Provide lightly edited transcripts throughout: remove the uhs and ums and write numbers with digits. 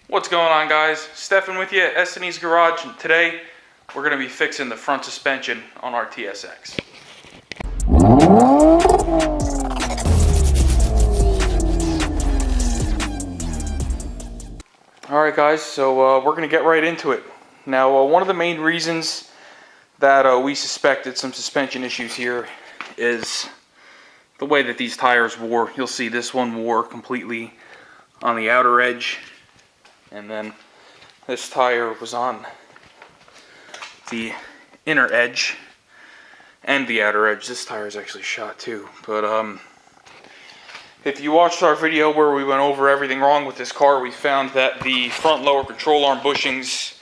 What's going on, guys? Stefan with you at S&E's Garage, and today we're going to be fixing the front suspension on our TSX. Alright guys, so we're going to get right into it. Now one of the main reasons that we suspected some suspension issues here is the way that these tires wore. You'll see this one wore completely on the outer edge, and then this tire was on the inner edge and the outer edge. This tire is actually shot too. But if you watched our video where we went over everything wrong with this car, we found that the front lower control arm bushings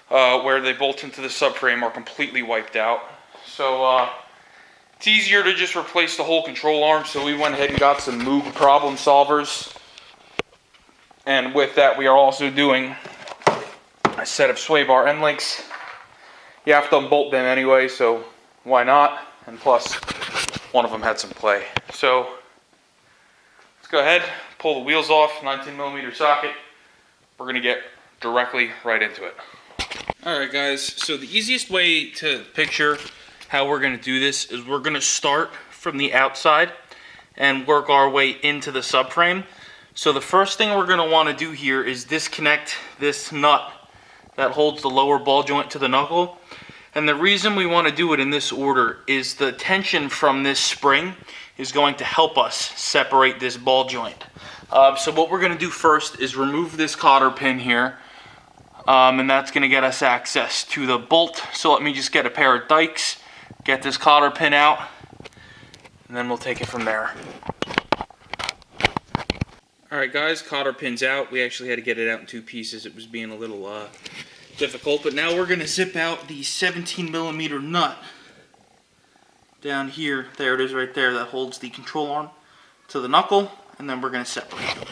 where they bolt into the subframe are completely wiped out. So it's easier to just replace the whole control arm, so we went ahead and got some Moog problem solvers. And with that, we are also doing a set of sway bar end links. You have to unbolt them anyway, so why not? And plus, one of them had some play. So let's go ahead, pull the wheels off, 19mm socket. We're going to get directly right into it. Alright guys, so the easiest way to picture how we're going to do this is we're going to start from the outside and work our way into the subframe. So the first thing we're going to want to do here is disconnect this nut that holds the lower ball joint to the knuckle. And the reason we want to do it in this order is the tension from this spring is going to help us separate this ball joint. So what we're going to do first is remove this cotter pin here, and that's going to get us access to the bolt. So let me just get a pair of dikes, get this cotter pin out, and then we'll take it from there. Alright guys, cotter pin's out. We actually had to get it out in two pieces. It was being a little difficult. But now we're going to zip out the 17mm nut down here. There it is right there. That holds the control arm to the knuckle. And then we're going to separate them.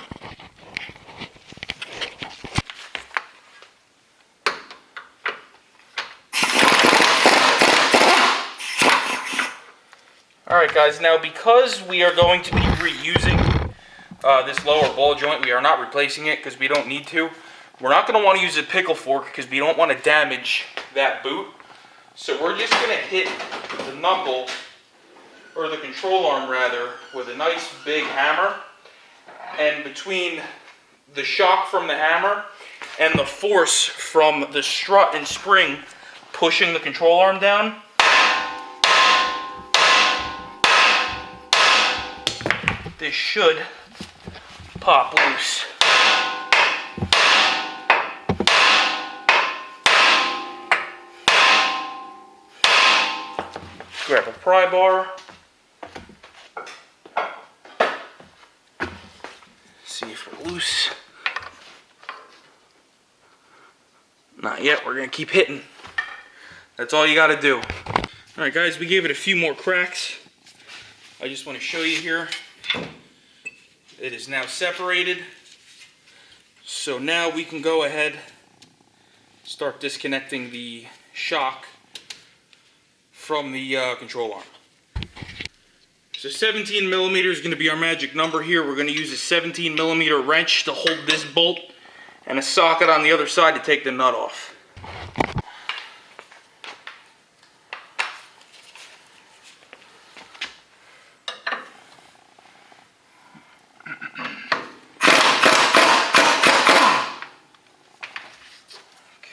Alright guys, now because we are going to be reusing this lower ball joint, we are not replacing it because we don't need to. We're not going to want to use a pickle fork because we don't want to damage that boot. So we're just going to hit the knuckle, or the control arm rather, with a nice big hammer. And between the shock from the hammer and the force from the strut and spring pushing the control arm down, this should pop loose. Grab a pry bar. See if we're loose. Not yet. We're going to keep hitting. That's all you got to do. Alright guys, we gave it a few more cracks. I just want to show you here. It is now separated. So now we can go ahead, start disconnecting the shock from the control arm. So 17mm is going to be our magic number here. We're going to use a 17mm wrench to hold this bolt and a socket on the other side to take the nut off.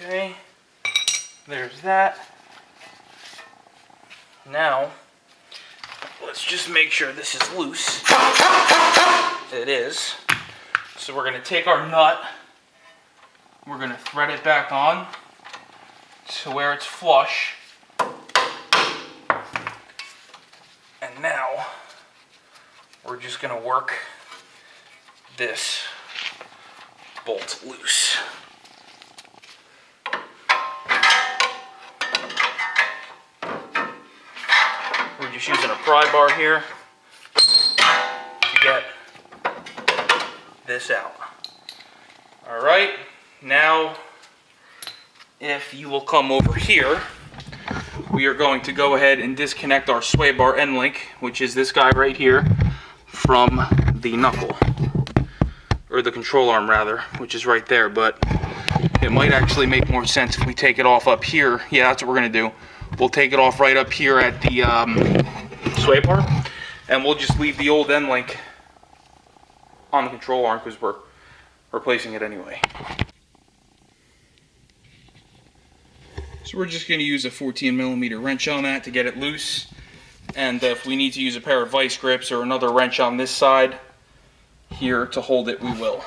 Okay, there's that. Now, let's just make sure this is loose. It is. So we're going to take our nut, we're going to thread it back on to where it's flush. And now, we're just going to work this bolt loose. We're just using a pry bar here to get this out. Alright, now if you will come over here, we are going to go ahead and disconnect our sway bar end link, which is this guy right here, from the knuckle. or the control arm rather, which is right there, but it might actually make more sense if we take it off up here. Yeah, that's what we're gonna do. We'll take it off right up here at the sway bar, and we'll just leave the old end link on the control arm because we're replacing it anyway. So we're just going to use a 14mm wrench on that to get it loose, and if we need to use a pair of vice grips or another wrench on this side here to hold it, we will.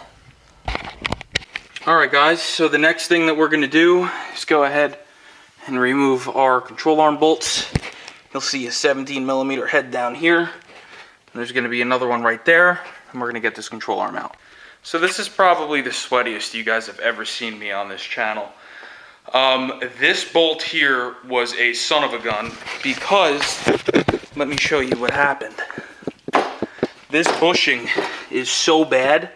Alright guys, so the next thing that we're going to do is go ahead and remove our control arm bolts. You'll see a 17mm head down here, and there's going to be another one right there, and we're going to get this control arm out. So this is probably the sweatiest you guys have ever seen me on this channel. This bolt here was a son of a gun because, let me show you what happened. This bushing is so bad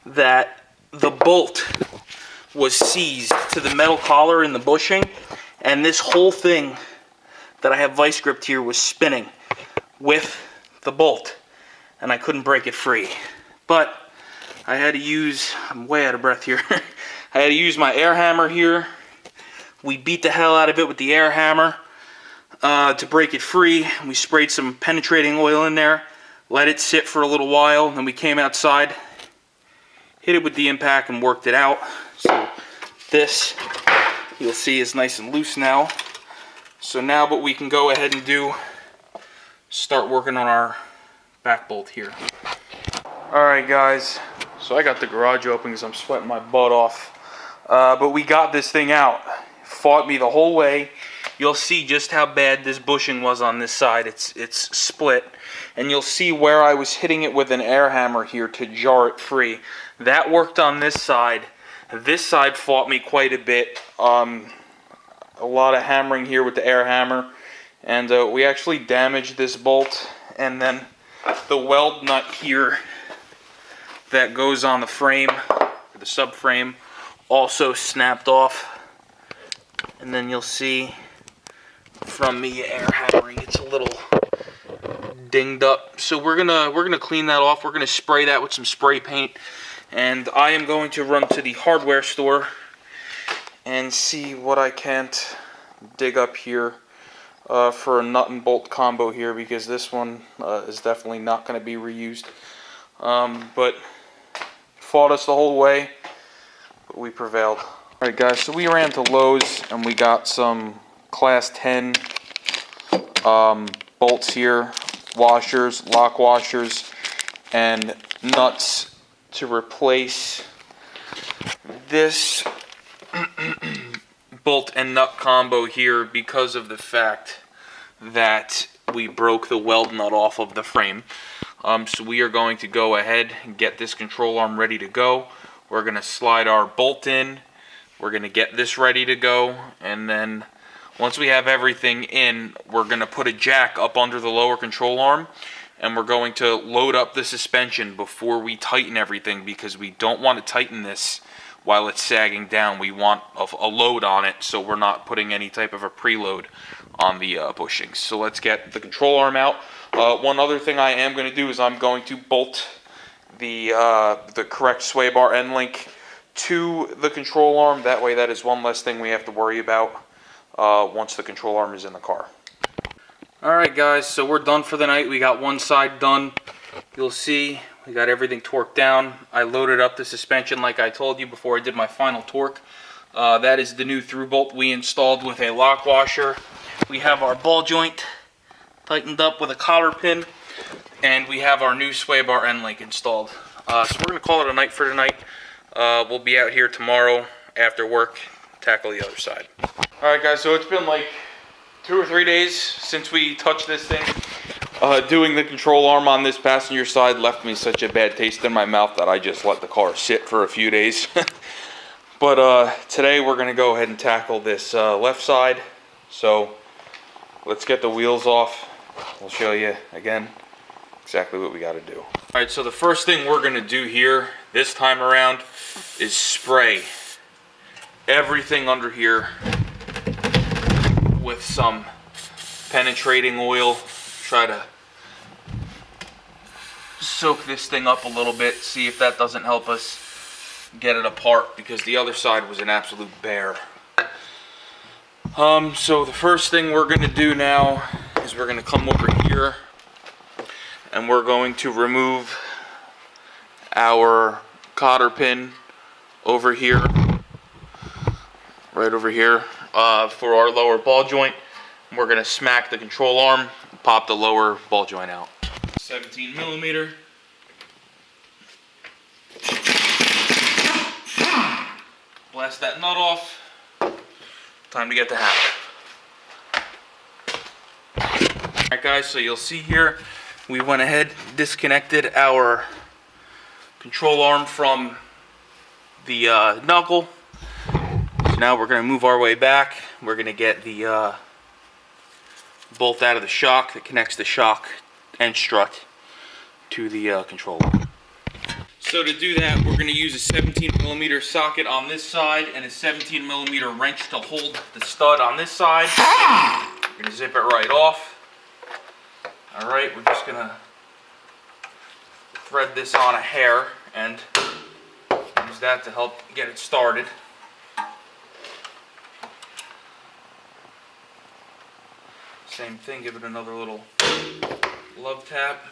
that the bolt was seized to the metal collar in the bushing, and this whole thing that I have vice gripped here was spinning with the bolt, and I couldn't break it free. But I had to use, I'm way out of breath here, I had to use my air hammer here. We beat the hell out of it with the air hammer to break it free. We sprayed some penetrating oil in there, let it sit for a little while, and then we came outside, hit it with the impact, and worked it out. So this, you'll see, is nice and loose now. So now what we can go ahead and do, start working on our back bolt here. Alright guys, so I got the garage open because I'm sweating my butt off. But we got this thing out. Fought me the whole way. You'll see just how bad this bushing was on this side. It's split, and you'll see where I was hitting it with an air hammer here to jar it free. That worked on this side. This side fought me quite a bit. A lot of hammering here with the air hammer, and we actually damaged this bolt, and then the weld nut here that goes on the frame, the subframe, also snapped off. And then you'll see from me air hammering, it's a little dinged up. So we're gonna clean that off. We're gonna spray that with some spray paint, and I am going to run to the hardware store and see what I can't dig up here for a nut and bolt combo here, because this one is definitely not going to be reused. But fought us the whole way, but we prevailed. Alright guys, so we ran to Lowe's and we got some class 10 bolts here, washers, lock washers, and nuts to replace this bolt and nut combo here, because of the fact that we broke the weld nut off of the frame. So we are going to go ahead and get this control arm ready to go. We're going to slide our bolt in. We're going to get this ready to go, and then once we have everything in, we're going to put a jack up under the lower control arm, and we're going to load up the suspension before we tighten everything, because we don't want to tighten this while it's sagging down. We want a load on it, so we're not putting any type of a preload on the bushings. So let's get the control arm out. One other thing I am going to do is I'm going to bolt the correct sway bar end link to the control arm. That way that is one less thing we have to worry about once the control arm is in the car. Alright guys, so we're done for the night. We got one side done. You'll see we got everything torqued down. I loaded up the suspension like I told you before I did my final torque. That is the new through bolt we installed with a lock washer. We have our ball joint tightened up with a collar pin, and we have our new sway bar end link installed. So we're going to call it a night for tonight. We'll be out here tomorrow after work, tackle the other side. Alright guys, so it's been like 2 or 3 days since we touched this thing. Doing the control arm on this passenger side left me such a bad taste in my mouth that I just let the car sit for a few days. But today we're going to go ahead and tackle this left side. So let's get the wheels off. I'll show you again exactly what we got to do. Alright, so the first thing we're going to do here this time around is spray everything under here with some penetrating oil. Try to soak this thing up a little bit, see if that doesn't help us get it apart, because the other side was an absolute bear. So the first thing we're going to do now is we're going to come over here and we're going to remove our cotter pin over here, right over here, for our lower ball joint. We're going to smack the control arm, pop the lower ball joint out. 17 millimeter. Blast that nut off. Time to get the hammer. Alright guys, so you'll see here, we went ahead, disconnected our control arm from the knuckle. So now we're going to move our way back. We're going to get the bolt out of the shock that connects the shock and strut to the controller. So to do that, we're going to use a 17 millimeter socket on this side and a 17 millimeter wrench to hold the stud on this side. We're going to zip it right off. Alright, we're just going to thread this on a hair and use that to help get it started. Same thing, give it another little love tap.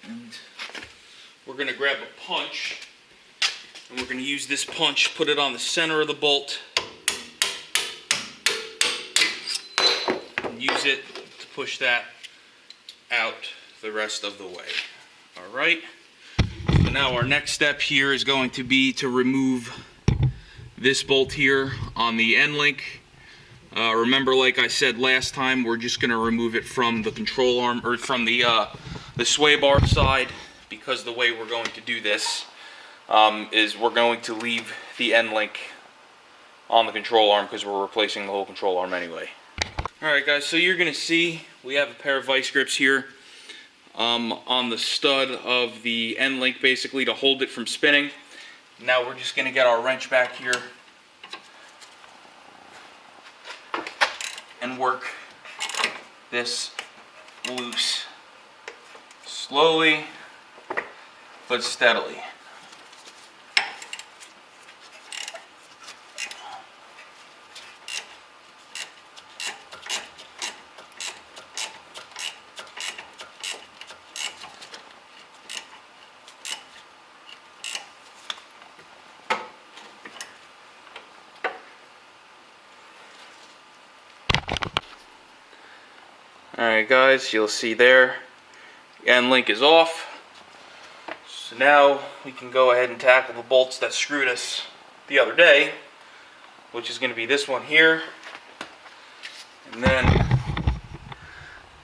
And we're going to grab a punch, and we're going to use this punch, put it on the center of the bolt, and use it to push that out the rest of the way. Alright, so now our next step here is going to be to remove this bolt here on the end link. Remember, like I said last time, we're just going to remove it from the control arm, or from the sway bar side, because the way we're going to do this is we're going to leave the end link on the control arm because we're replacing the whole control arm anyway. Alright guys, so you're going to see we have a pair of vice grips here on the stud of the end link, basically to hold it from spinning. Now we're just going to get our wrench back here and work this loose, slowly but steadily. Alright guys, you'll see there, the end link is off. So now we can go ahead and tackle the bolts that screwed us the other day, which is going to be this one here, and then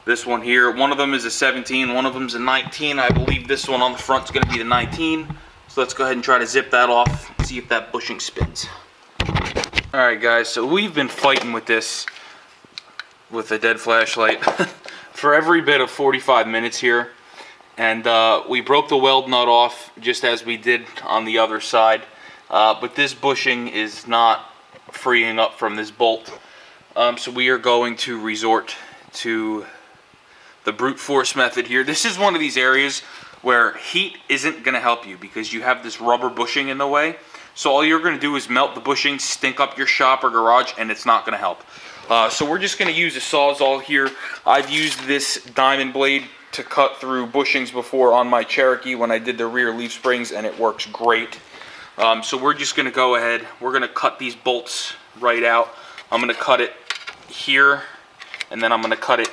this one here. One of them is a 17, one of them is a 19. I believe this one on the front is going to be the 19. So let's go ahead and try to zip that off and see if that bushing spins. Alright guys, so we've been fighting with this with a dead flashlight for every bit of 45 minutes here, and we broke the weld nut off just as we did on the other side, but this bushing is not freeing up from this bolt, so we are going to resort to the brute force method here. This is one of these areas where heat isn't going to help you because you have this rubber bushing in the way, so all you're going to do is melt the bushing, stink up your shop or garage, and it's not going to help. So we're just going to use a Sawzall here. I've used this diamond blade to cut through bushings before on my Cherokee when I did the rear leaf springs, and it works great. So we're just going to go ahead. We're going to cut these bolts right out. I'm going to cut it here, and then I'm going to cut it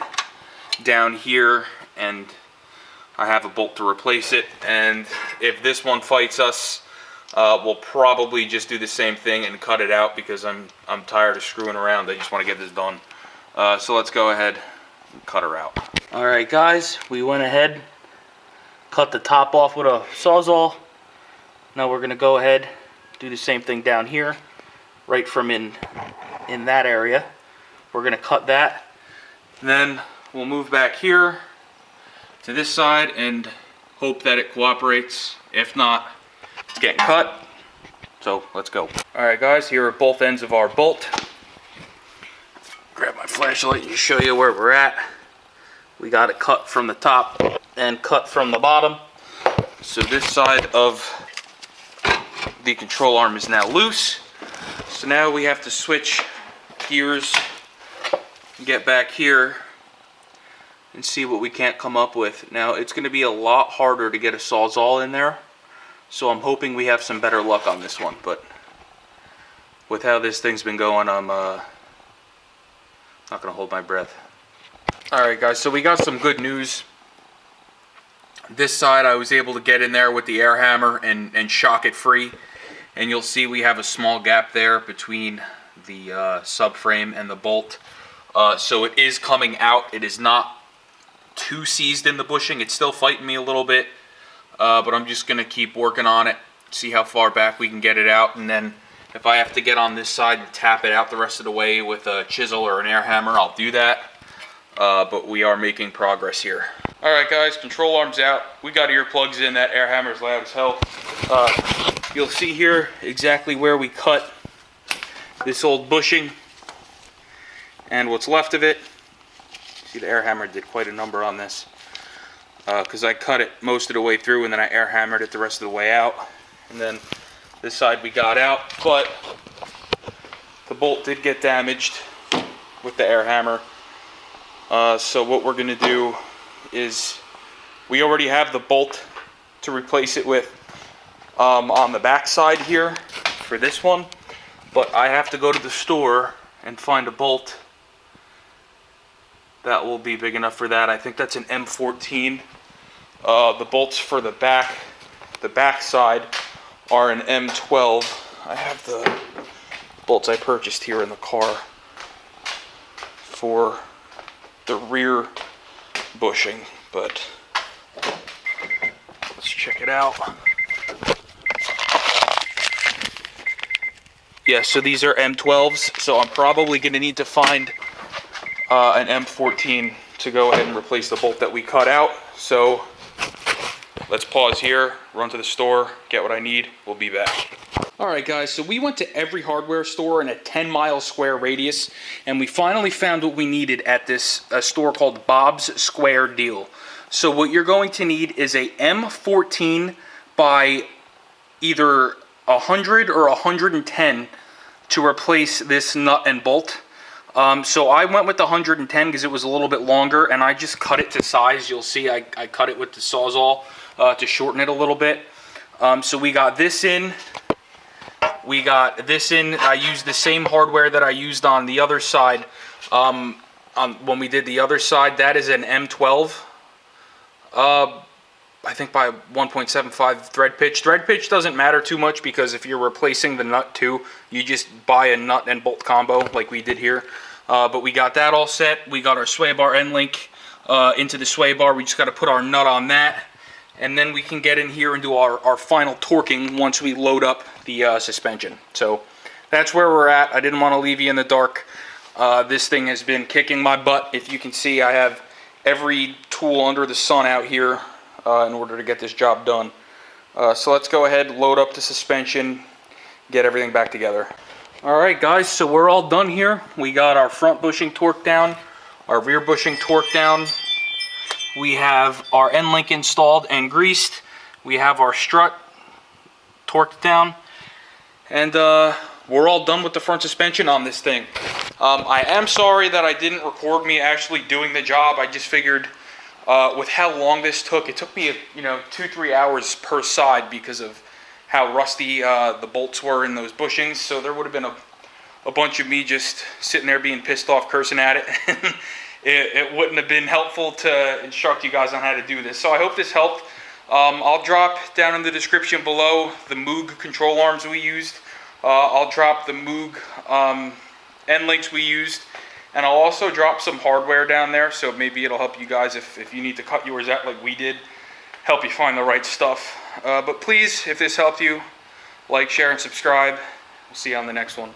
down here, and I have a bolt to replace it. And if this one fights us, we'll probably just do the same thing and cut it out because I'm tired of screwing around. I just want to get this done. So let's go ahead and cut her out. Alright guys, we went ahead, cut the top off with a Sawzall. Now we're going to go ahead, do the same thing down here, right from in that area. We're going to cut that. And then we'll move back here to this side and hope that it cooperates. If not, it's getting cut. So let's go. Alright guys, here are both ends of our bolt. Grab my flashlight and show you where we're at. We got it cut from the top and cut from the bottom. So this side of the control arm is now loose. So now we have to switch gears, get back here, and see what we can't come up with. Now it's going to be a lot harder to get a Sawzall in there, so I'm hoping we have some better luck on this one. But with how this thing's been going, I'm not going to hold my breath. Alright guys, so we got some good news. This side I was able to get in there with the air hammer and shock it free. And you'll see we have a small gap there between the subframe and the bolt. So it is coming out. It is not too seized in the bushing. It's still fighting me a little bit. But I'm just going to keep working on it. See how far back we can get it out. And then if I have to get on this side and tap it out the rest of the way with a chisel or an air hammer, I'll do that. But we are making progress here. Alright guys, control arm's out. We got earplugs in. That air hammer's loud as hell. You'll see here exactly where we cut this old bushing and what's left of it. See, the air hammer did quite a number on this because I cut it most of the way through and then I air hammered it the rest of the way out. And then this side we got out, but the bolt did get damaged with the air hammer. So what we're going to do is, we already have the bolt to replace it with on the back side here for this one, but I have to go to the store and find a bolt that will be big enough for that. I think that's an M14. The bolts for the back side are an M12. I have the bolts I purchased here in the car for the rear bushing, but let's check it out. Yeah, so these are M12s, so I'm probably going to need to find an M14 to go ahead and replace the bolt that we cut out. So let's pause here, run to the store, get what I need. We'll be back. Alright guys, so we went to every hardware store in a 10-mile square radius, and we finally found what we needed at this store called Bob's Square Deal. So what you're going to need is a M14 by either 100 or 110 to replace this nut and bolt. So I went with the 110 because it was a little bit longer, and I just cut it to size. You'll see I cut it with the Sawzall to shorten it a little bit. So we got this in. We got this in. I used the same hardware that I used on the other side. When we did the other side, that is an M12. I think by 1.75 thread pitch. Thread pitch doesn't matter too much because if you're replacing the nut too, you just buy a nut and bolt combo like we did here. But we got that all set. We got our sway bar end link into the sway bar. We just got to put our nut on that. And then we can get in here and do our final torquing once we load up the suspension. So that's where we're at. I didn't want to leave you in the dark. This thing has been kicking my butt. If you can see, I have every tool under the sun out here in order to get this job done. So let's go ahead, load up the suspension, get everything back together. Alright guys, so we're all done here. We got our front bushing torqued down, our rear bushing torqued down. We have our end link installed and greased. We have our strut torqued down. And we're all done with the front suspension on this thing. I am sorry that I didn't record me actually doing the job. I just figured with how long this took, it took me 2-3 hours per side because of how rusty the bolts were in those bushings. So there would have been a bunch of me just sitting there being pissed off, cursing at it. It wouldn't have been helpful to instruct you guys on how to do this. So I hope this helped. I'll drop down in the description below the Moog control arms we used. I'll drop the Moog end links we used. And I'll also drop some hardware down there, so maybe it'll help you guys if you need to cut yours out like we did, help you find the right stuff. But please, if this helped you, like, share, and subscribe. We'll see you on the next one.